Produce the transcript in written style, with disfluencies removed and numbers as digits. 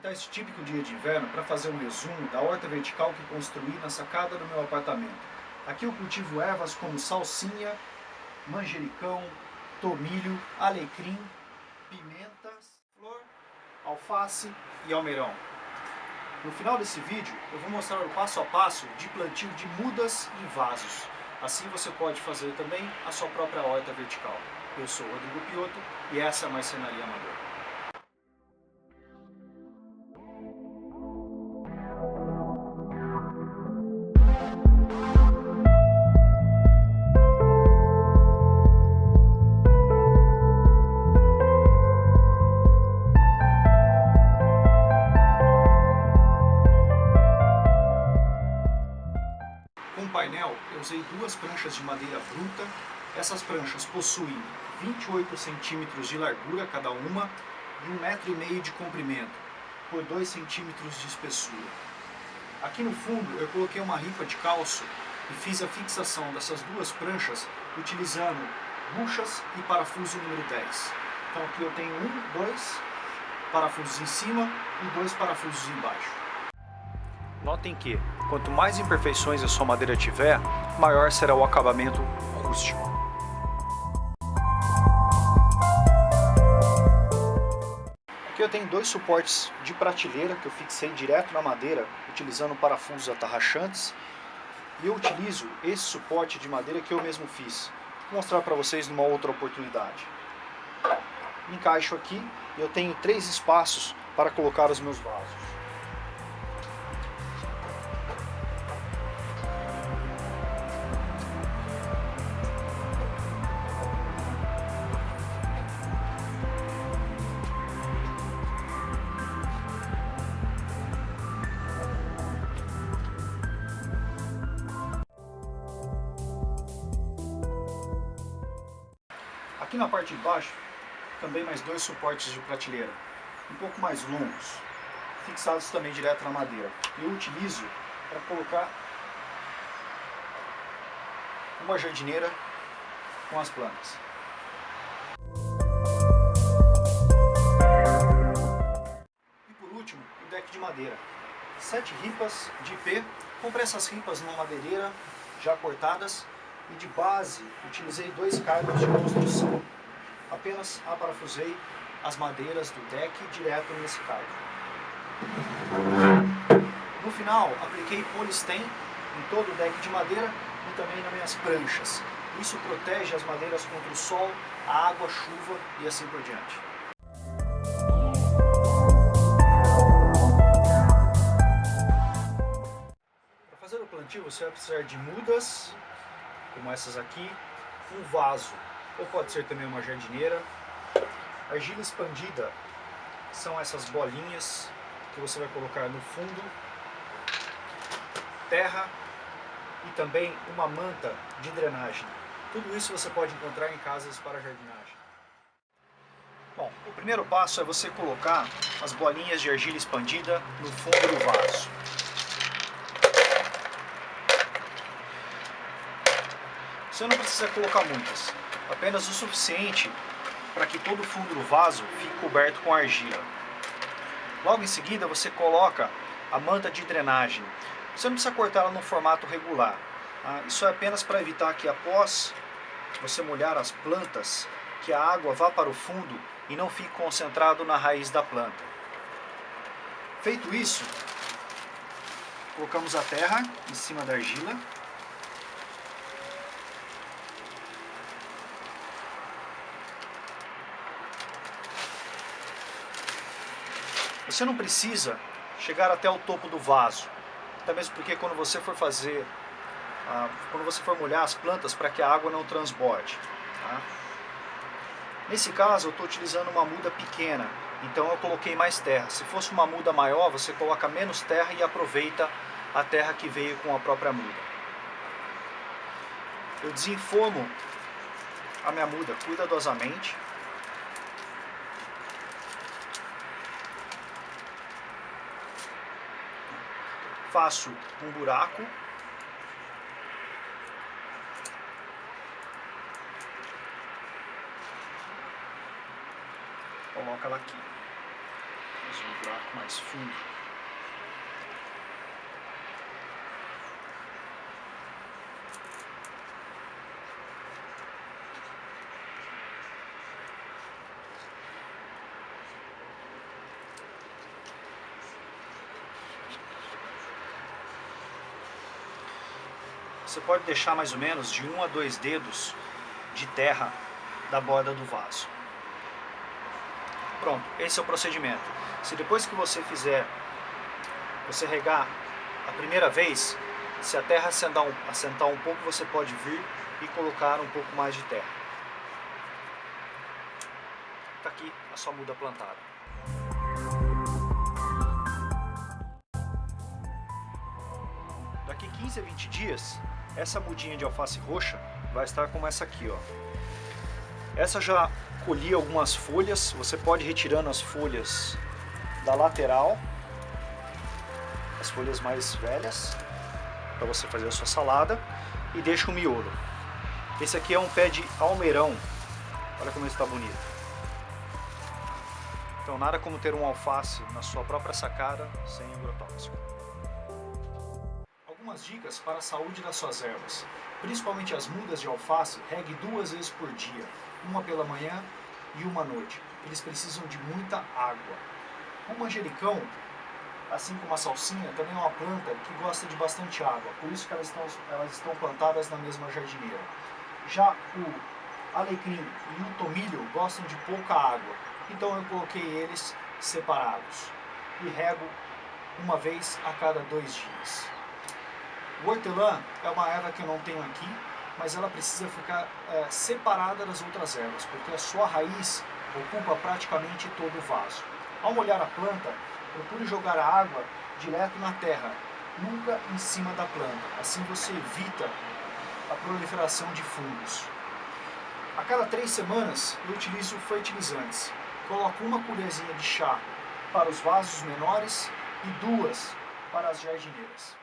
aproveitar esse típico dia de inverno para fazer um resumo da horta vertical que construí na sacada do meu apartamento. Aqui eu cultivo ervas como salsinha, manjericão, tomilho, alecrim, pimentas, flor, alface e almeirão. No final desse vídeo eu vou mostrar o passo a passo de plantio de mudas em vasos. Assim você pode fazer também a sua própria horta vertical. Eu sou Rodrigo Piotto e essa é a Marcenaria Amador. Com o painel, eu usei duas pranchas de madeira bruta. Essas pranchas possuem 28 centímetros de largura cada uma e 1,5 metro de comprimento, por 2 centímetros de espessura. Aqui no fundo eu coloquei uma ripa de calço e fiz a fixação dessas duas pranchas utilizando buchas e parafuso número 10. Então aqui eu tenho 2 parafusos em cima e 2 parafusos embaixo. Notem que, quanto mais imperfeições a sua madeira tiver, maior será o acabamento rústico. Aqui eu tenho 2 suportes de prateleira que eu fixei direto na madeira, utilizando parafusos atarrachantes. E eu utilizo esse suporte de madeira que eu mesmo fiz. Vou mostrar para vocês numa outra oportunidade. Encaixo aqui e eu tenho 3 espaços para colocar os meus vasos. Aqui na parte de baixo, também mais 2 suportes de prateleira, um pouco mais longos, fixados também direto na madeira. Eu utilizo para colocar uma jardineira com as plantas. E por último, o deck de madeira. 7 ripas de IP, comprei essas ripas numa madeireira já cortadas. E de base, utilizei 2 cabos de construção. Apenas aparafusei as madeiras do deck direto nesse cabo. No final, apliquei Polistem em todo o deck de madeira e também nas minhas pranchas. Isso protege as madeiras contra o sol, a água, a chuva e assim por diante. Para fazer o plantio, você vai precisar de mudas, como essas aqui, um vaso, ou pode ser também uma jardineira. Argila expandida são essas bolinhas que você vai colocar no fundo, terra e também uma manta de drenagem. Tudo isso você pode encontrar em casas para jardinagem. Bom, o primeiro passo é você colocar as bolinhas de argila expandida no fundo do vaso. Você não precisa colocar muitas, apenas o suficiente para que todo o fundo do vaso fique coberto com argila. Logo em seguida você coloca a manta de drenagem. Você não precisa cortar ela no formato regular. Isso é apenas para evitar que após você molhar as plantas, que a água vá para o fundo e não fique concentrado na raiz da planta. Feito isso, colocamos a terra em cima da argila. Você não precisa chegar até o topo do vaso, até mesmo porque quando você for molhar as plantas, para que a água não transborde. Tá? Nesse caso eu estou utilizando uma muda pequena, então eu coloquei mais terra. Se fosse uma muda maior, você coloca menos terra e aproveita a terra que veio com a própria muda. Eu desenformo a minha muda cuidadosamente. Faço um buraco. Coloco ela aqui. buraco mais fundo. Você pode deixar mais ou menos de 1 a 2 dedos de terra da borda do vaso. Pronto, esse é o procedimento. Se depois que você você regar a primeira vez, se a terra assentar um pouco, você pode vir e colocar um pouco mais de terra. Está aqui a sua muda plantada. Daqui 15 a 20 dias, essa mudinha de alface roxa vai estar como essa aqui, ó. Essa já colhi algumas folhas, você pode ir retirando as folhas da lateral, as folhas mais velhas, para você fazer a sua salada, e deixa o miolo. Esse aqui é um pé de almeirão, olha como ele está bonito. Então nada como ter um alface na sua própria sacada sem agrotóxico. Algumas dicas para a saúde das suas ervas, principalmente as mudas de alface, regue 2 vezes por dia, uma pela manhã e uma à noite. Eles precisam de muita água. O manjericão, assim como a salsinha, também é uma planta que gosta de bastante água, por isso que elas estão plantadas na mesma jardineira. Já o alecrim e o tomilho gostam de pouca água, então eu coloquei eles separados e rego uma vez a cada 2 dias. O hortelã é uma erva que eu não tenho aqui, mas ela precisa ficar separada das outras ervas, porque a sua raiz ocupa praticamente todo o vaso. Ao molhar a planta, procure jogar a água direto na terra, nunca em cima da planta. Assim você evita a proliferação de fungos. A cada 3 semanas eu utilizo fertilizantes. Coloco 1 colherzinha de chá para os vasos menores e 2 para as jardineiras.